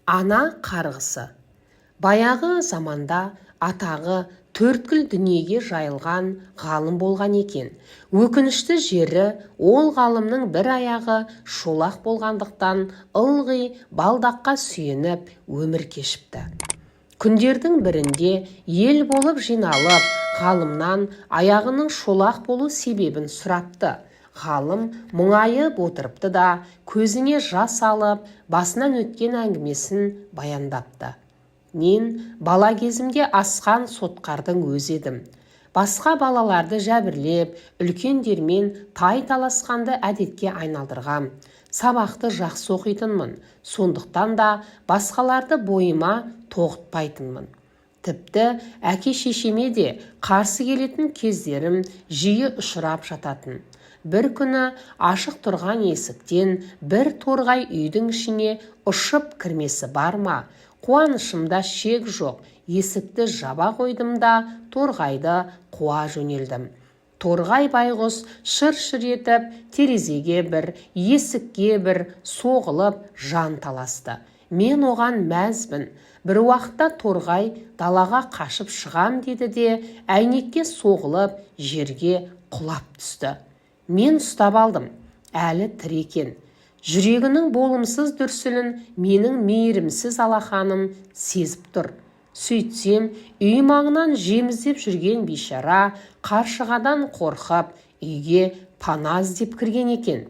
Ана қарғысы. Баяғы заманда атағы төрткіл дүниеге жайылған ғалым болған екен. Өкінішті жері, ол ғалымның бір аяғы шолақ болғандықтан ылғи балдаққа сүйеніп өмір кешіпті. Күндердің бірінде ел болып жиналып, ғалымнан аяғының шолақ болу себебін сұрапты. Ғалым мұңайып отырыпты да, көзіне жас алып, басынан өткен әңгімесін баяндапты. Мен бала кезімде асқан сотқардың өзі едім. Басқа балаларды жәбірлеп, үлкендермен тай таласқанды әдетке айналдырғам. Сабақты жақсы оқитынмын, сондықтан да басқаларды бойыма тоғытпайтынмын. Тіпті әке-шешеме де қарсы келетін кездерім жиі ұшырап жататын. Бір күні ашық тұрған есіктен бір торғай үйдің ішіне ұшып кірмесі бар ма? Қуанышымда шек жоқ, есікті жаба қойдым да торғайды қуа жөнелдім. Торғай байғұс шыр-шыр етіп терезеге бір, есікке бір соғылып жан таласты. Мен оған мәзбін. Бір уақытта торғай далаға қашып шығам деді де әйнекке соғылып жерге құлап түсті. Мен ұстап алдым. Әлі тірі екен. Жүрегінің болымсыз дүрсілін менің мейірімсіз алақаным сезіп тұр. Сөйтсем, үй маңынан жем іздеп жүрген бейшара қаршығадан қорқып, үйге пана іздеп кірген екен.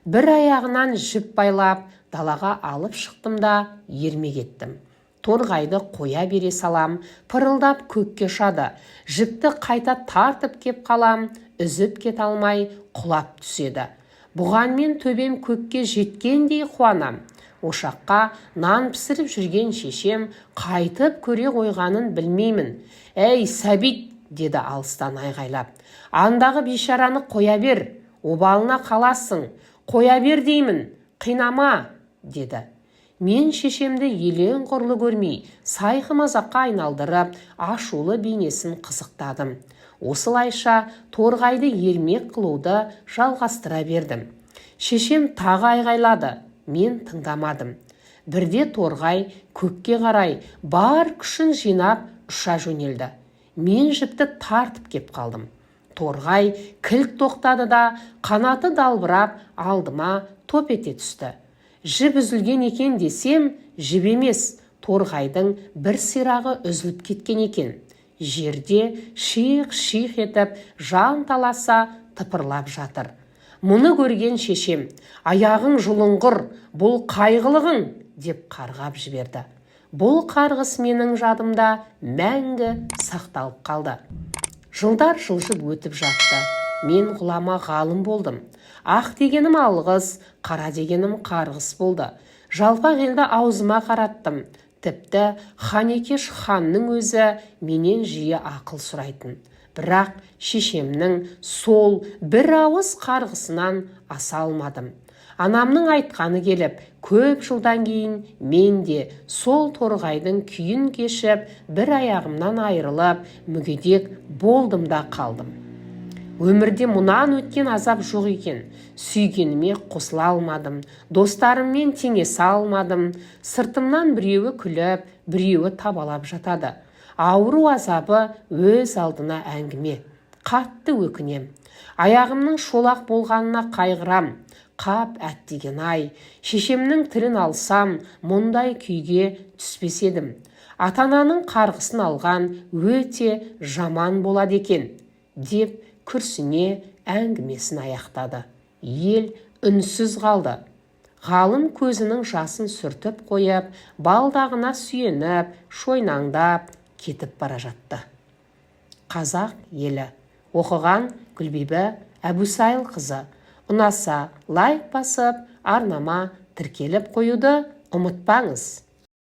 Бір аяғынан жіп байлап, далаға алып шықтым да ермек еттім. Торғайды қоя бере салам, пырылдап көкке ұшады. Жіпті қайта тартып кеп қалам, үзіп кете алмай құлап түседі. Бұған мен төбем көкке жеткендей қуанам. Ошаққа нан пісіріп жүрген шешем қайтып көре қойғанын білмеймін. «Әй, сәбит!» деді алыстан айғайлап. «Андағы бейшараны қоя бер, обалына қаласың, қоя бер деймін, қинама!» деді. Мен шешемді елең құрлы көрмей, сайқы-мазаққа айналдырып, ашулы бейнесін қызықтадым. Осылайша торғайды ермек қылуды жалғастыра бердім. Шешем тағы айғайлады, мен тыңдамадым. Бірде торғай көкке қарай бар күшін жинап ұша жөнелді. Мен жіпті тартып кеп қалдым. Торғай кілт тоқтады да қанаты далбырап алдыма топ ете түсті. Жіп үзілген екен десем, жіп емес, торғайдың бір сирағы үзіліп кеткен екен. Жерде шиқ-шиқ етіп жан таласа тыпырлап жатыр. Мұны көрген шешем, «Аяғың жұлыңғыр, бұл қайғылығың!» деп қарғап жіберді. Бұл қарғыс менің жадымда мәңгі сақталып қалды. Жылдар жылжып өтіп жатты. Мен ғұлама ғалым болдым. Ақ дегенім алғыс, қара дегенім қарғыс болды. Жалпақ елді аузыма қараттым. Тіпті Ханекеш ханның өзі менен жиі ақыл сұрайтын. Бірақ шешемнің сол бір ауыз қарғысынан аса алмадым. Анамның айтқаны келіп, көп жылдан кейін мен де сол торғайдың күйін кешіп, бір аяғымнан айырылып, мүгедек болдым да қалдым. Өмірде мұнан өткен азап жоқ екен. Сүйгеніме қосыла алмадым. Достарыммен теңесе алмадым. Сыртымнан біреуі күліп, біреуі табалап жатады. Ауру азабы өз алдына әңгіме. Қатты өкінем. Аяғымның шолақ болғанына қайғырам. Қап әттеген ай. Шешемнің тілін алсам, мұндай күйге түспес едім. Ата-ананың қарғысын алған өте жаман болады екен, деп күрсіне әңгімесін аяқтады. Ел үнсіз қалды. Ғалым көзінің жасын сүртіп қойып, балдағына сүйеніп, шойнаңдап кетіп бара жатты. Қазақ елі. Оқыған Гүлбибі Әбусайылқызы. Ұнаса лайк басып, арнама тіркеліп қоюды ұмытпаңыз.